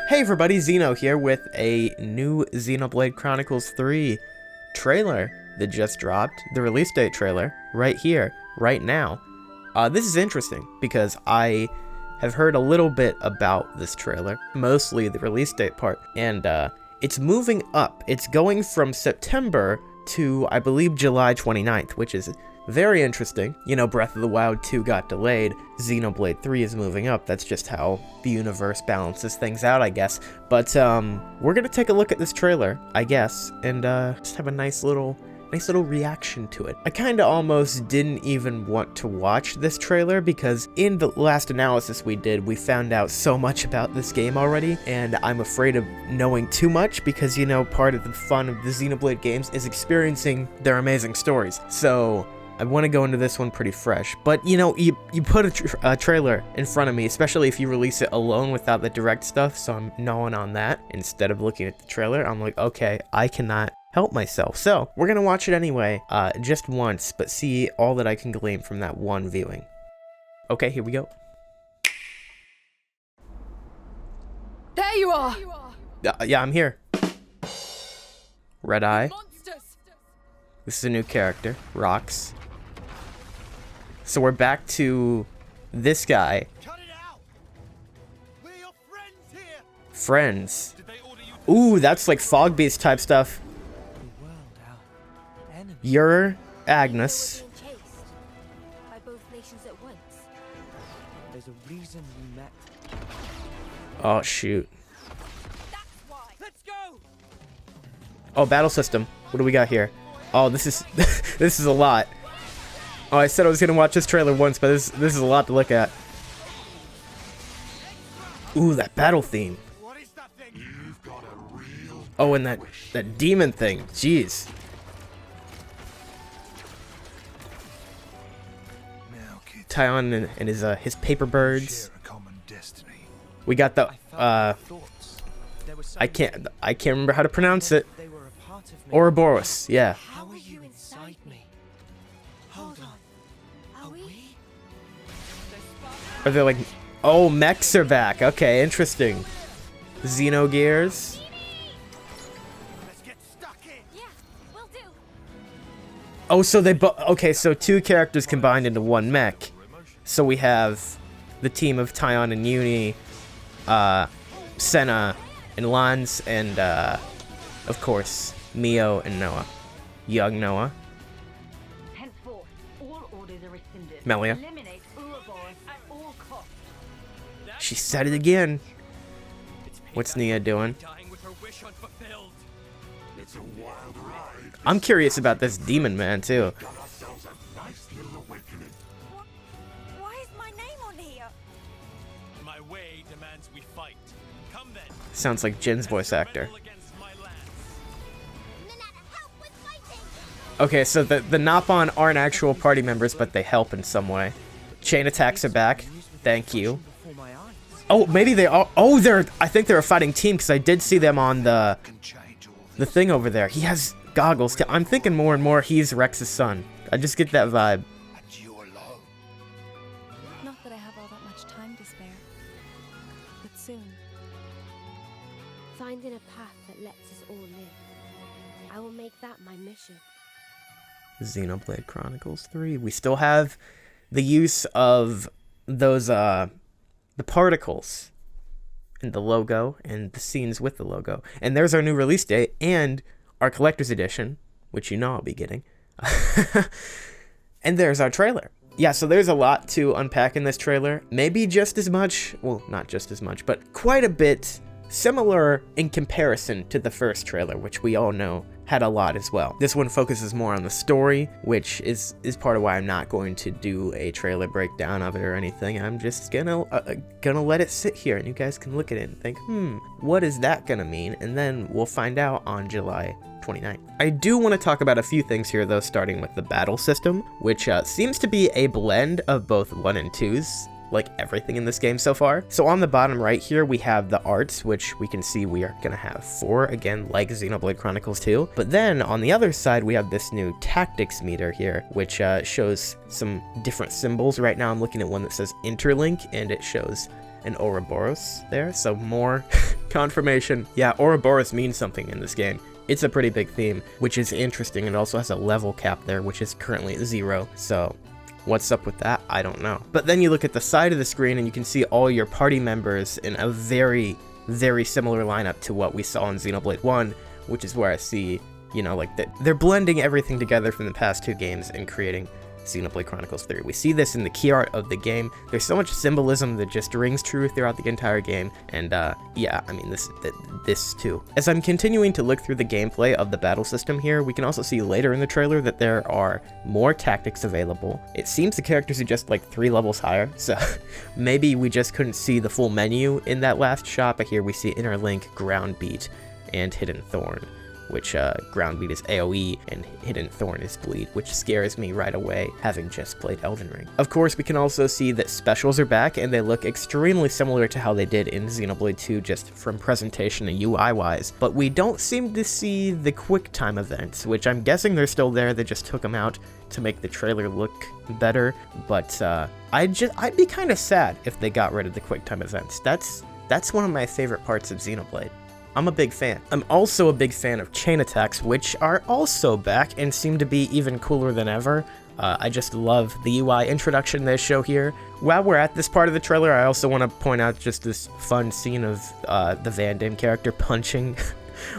Hey everybody, Xeno here with a new Xenoblade Chronicles 3 trailer that just dropped. The release date trailer, right here, right now. This is interesting because I have heard a little bit about this trailer, mostly the release date part, and it's moving up. It's going from September to, I believe, July 29th, which is very interesting. You know, Breath of the Wild 2 got delayed, Xenoblade 3 is moving up. That's just how the universe balances things out, I guess. But we're gonna take a look at this trailer, I guess, and just have a nice little reaction to it. I kinda almost didn't even want to watch this trailer because in the last analysis we did, we found out so much about this game already, and I'm afraid of knowing too much because, you know, part of the fun of the Xenoblade games is experiencing their amazing stories. So I want to go into this one pretty fresh, but you know, you put a trailer in front of me, especially if you release it alone without the direct stuff, so I'm gnawing on that. Instead of looking at the trailer, I'm like, okay, I cannot help myself. So we're gonna watch it anyway, just once, but see all that I can glean from that one viewing. Okay, here we go. There you are! Yeah, I'm here. Red Eye. This is a new character, Rox. So we're back to this guy. Cut it out. We're your friends here. Friends. Ooh, that's like Fog Beast type stuff. You're Agnes. By both nations at once. There's a reason we met. Oh shoot. That's why. Let's go. Oh, battle system. What do we got here? Oh, this is this is a lot. Oh, I said I was gonna watch this trailer once, but this is a lot to look at. Ooh, that battle theme. What is that thing? Oh, and that demon thing. Jeez. Now, kid. Tyon and his paper birds. Share a common destiny. We got the Thoughts. There was I can't remember how to pronounce it. They were a part of me. Ouroboros. Yeah. How are you inside me? Hold on. Are we? Are they like, oh, mechs are back. Okay, interesting. Xenogears. Let's get stuck in. Yeah, will do. Oh, so okay, so two characters combined into one mech. So we have the team of Tyon and Uni, Senna and Lance, and of course Mio and Noah. Young Noah. Henceforth, all orders are rescinded. Melia. Eliminate Ouroboros at all costs. She said it again. What's Nia doing? Dying with her wish unfulfilled. It's a wild ride. I'm curious about this demon man too. Why is my name on here? My way demands we fight. Come then. Sounds like Jin's voice actor. Against my lands. Nanana, help with fighting! Okay, so the Napon aren't actual party members, but they help in some way. Chain attacks are back. Thank you. Before my eyes. Oh, maybe they are. Oh, I think they're a fighting team because I did see them on the Can change all the thing over there. He has goggles too. I'm thinking more and more he's Rex's son. I just get that vibe. and you alone. Not that I have all that much time to spare. But soon. Finding a path that lets us all live. I will make that my mission. Xenoblade Chronicles 3. We still have the use of those the particles and the logo and the scenes with the logo. And there's our new release date and our collector's edition, which you know I'll be getting. And there's our trailer. Yeah, so there's a lot to unpack in this trailer. Maybe just as much, well, not just as much, but quite a bit similar in comparison to the first trailer, which we all know had a lot as well. This one focuses more on the story, which is part of why I'm not going to do a trailer breakdown of it or anything. I'm just gonna let it sit here and you guys can look at it and think, what is that gonna mean? And then we'll find out on July 29th. I do want to talk about a few things here though, starting with the battle system, which seems to be a blend of both 1 and 2's. Like everything in this game so far. So on the bottom right here, we have the arts, which we can see we are gonna have 4, again, like Xenoblade Chronicles 2. But then on the other side, we have this new tactics meter here, which shows some different symbols. Right now I'm looking at one that says interlink, and it shows an Ouroboros there, so more Confirmation. Yeah, Ouroboros means something in this game. It's a pretty big theme, which is interesting. It also has a level cap there, which is currently 0. So what's up with that? I don't know. But then you look at the side of the screen and you can see all your party members in a very, very similar lineup to what we saw in Xenoblade 1, which is where I see, you know, like they're blending everything together from the past 2 games and creating Xenoblade Chronicles 3. We see this in the key art of the game. There's so much symbolism that just rings true throughout the entire game, and yeah, I mean, this too. As I'm continuing to look through the gameplay of the battle system here, we can also see later in the trailer that there are more tactics available. It seems the characters are just like 3 levels higher, so maybe we just couldn't see the full menu in that last shot, but here we see interlink, ground beat, and hidden thorn, which ground beat is AoE and hidden thorn is bleed, which scares me right away, having just played Elden Ring. Of course, we can also see that specials are back, and they look extremely similar to how they did in Xenoblade 2, just from presentation and UI-wise, but we don't seem to see the quick time events, which I'm guessing they're still there. They just took them out to make the trailer look better, but I'd be kind of sad if they got rid of the quick time events. That's one of my favorite parts of Xenoblade. I'm a big fan. I'm also a big fan of chain attacks, which are also back and seem to be even cooler than ever. I just love the UI introduction they show here. While we're at this part of the trailer, I also want to point out just this fun scene of the Van Damme character punching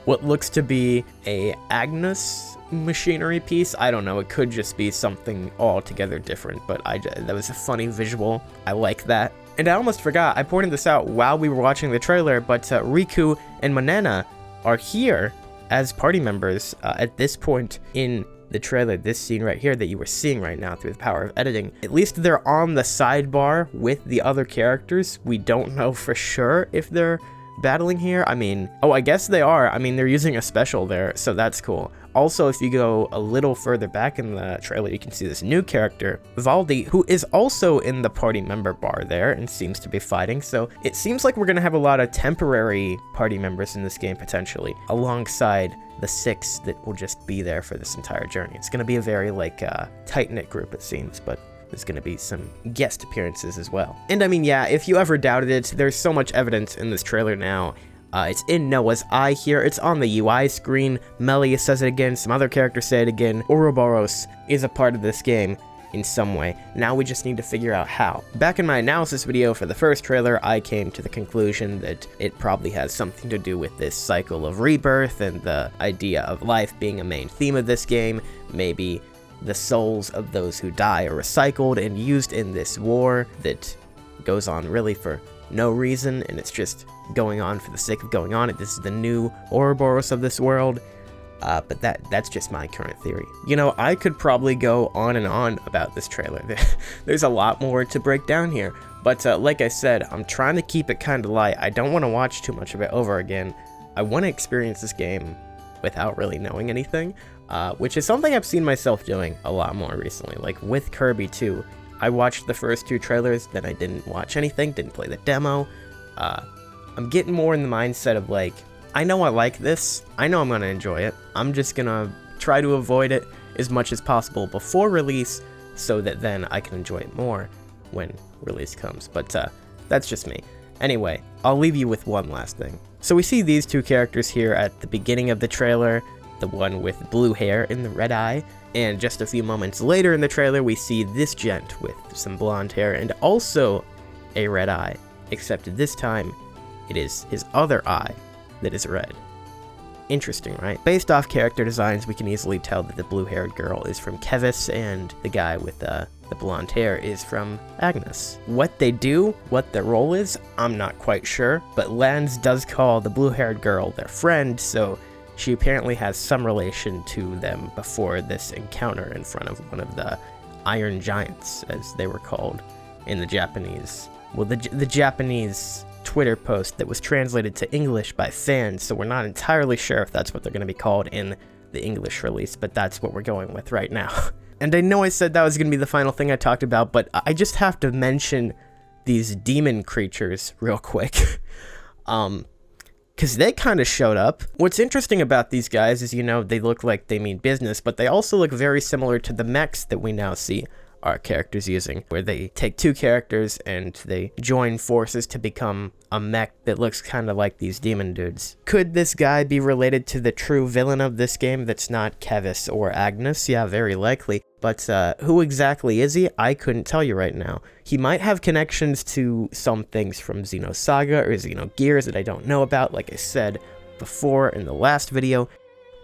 what looks to be a Agnes machinery piece. I don't know, it could just be something altogether different, but that was a funny visual. I like that. And I almost forgot, I pointed this out while we were watching the trailer, but Riku and Manana are here as party members at this point in the trailer, this scene right here that you were seeing right now through the power of editing. At least they're on the sidebar with the other characters. We don't know for sure if they're battling here. I mean, oh, I guess they are. I mean, they're using a special there, so that's cool. Also, if you go a little further back in the trailer, you can see this new character, Valdi, who is also in the party member bar there and seems to be fighting. So it seems like we're going to have a lot of temporary party members in this game potentially, alongside the 6 that will just be there for this entire journey. It's going to be a very like tight-knit group, it seems, but there's going to be some guest appearances as well. And I mean, yeah, if you ever doubted it, there's so much evidence in this trailer now. It's in Noah's eye here, it's on the UI screen, Melia says it again, some other characters say it again. Ouroboros is a part of this game in some way. Now we just need to figure out how. Back in my analysis video for the first trailer, I came to the conclusion that it probably has something to do with this cycle of rebirth and the idea of life being a main theme of this game. Maybe the souls of those who die are recycled and used in this war that goes on really for no reason, and it's just going on for the sake of going on. This is the new Ouroboros of this world, but that's just my current theory. You know, I could probably go on and on about this trailer. There's a lot more to break down here, but like I said, I'm trying to keep it kind of light. I don't want to watch too much of it over again. I want to experience this game without really knowing anything, which is something I've seen myself doing a lot more recently, like with Kirby too. I watched the first 2 trailers, then I didn't watch anything, didn't play the demo. I'm getting more in the mindset of like, I know I like this, I know I'm going to enjoy it, I'm just going to try to avoid it as much as possible before release, so that then I can enjoy it more when release comes. But that's just me. Anyway, I'll leave you with one last thing. So we see these 2 characters here at the beginning of the trailer, the one with blue hair and the red eye. And just a few moments later in the trailer, we see this gent with some blonde hair and also a red eye, except this time it is his other eye that is red. Interesting, right? Based off character designs, we can easily tell that the blue-haired girl is from Kevis and the guy with the blonde hair is from Agnes. What they do, what their role is, I'm not quite sure, but Lance does call the blue-haired girl their friend, so she apparently has some relation to them before this encounter in front of one of the Iron Giants, as they were called in the Japanese. Well, the Japanese Twitter post that was translated to English by fans, so we're not entirely sure if that's what they're going to be called in the English release, but that's what we're going with right now. And I know I said that was going to be the final thing I talked about, but I just have to mention these demon creatures real quick. Because they kind of showed up. What's interesting about these guys is, you know, they look like they mean business, but they also look very similar to the mechs that we now see our character's using, where they take two characters and they join forces to become a mech that looks kind of like these demon dudes. Could this guy be related to the true villain of this game that's not Kevis or Agnes? Yeah, very likely. But who exactly is he? I couldn't tell you right now. He might have connections to some things from Xenosaga or Xenogears that I don't know about. Like I said before in the last video,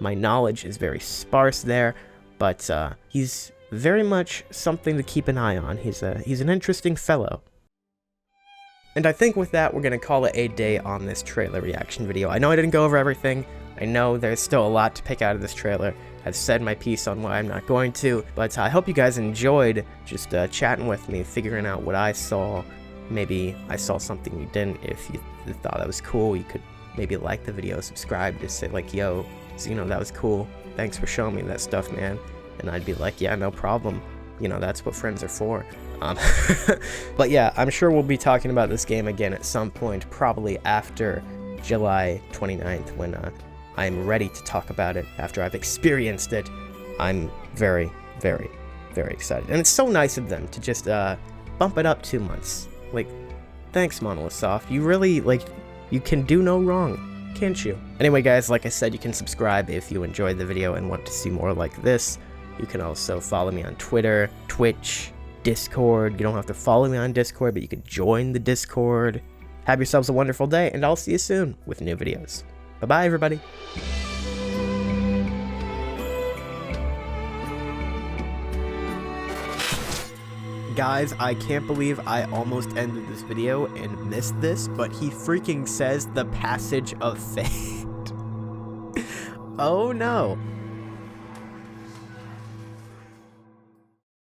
my knowledge is very sparse there, but he's very much something to keep an eye on. He's an interesting fellow. And I think with that, we're going to call it a day on this trailer reaction video. I know I didn't go over everything. I know there's still a lot to pick out of this trailer. I've said my piece on why I'm not going to, but I hope you guys enjoyed just chatting with me, figuring out what I saw. Maybe I saw something you didn't. If you thought that was cool, you could maybe like the video, subscribe, just say like, yo, Xeno, that was cool. Thanks for showing me that stuff, man. And I'd be like, yeah, no problem. You know, that's what friends are for. But yeah, I'm sure we'll be talking about this game again at some point, probably after July 29th, when I'm ready to talk about it, after I've experienced it. I'm very, very, very excited. And it's so nice of them to just bump it up 2 months. Like, thanks, Monolith Soft. You really, like, you can do no wrong, can't you? Anyway, guys, like I said, you can subscribe if you enjoyed the video and want to see more like this. You can also follow me on Twitter, Twitch, Discord. You don't have to follow me on Discord, but you can join the Discord. Have yourselves a wonderful day, and I'll see you soon with new videos. Bye-bye, everybody. Guys, I can't believe I almost ended this video and missed this, but he freaking says the passage of fate. Oh no.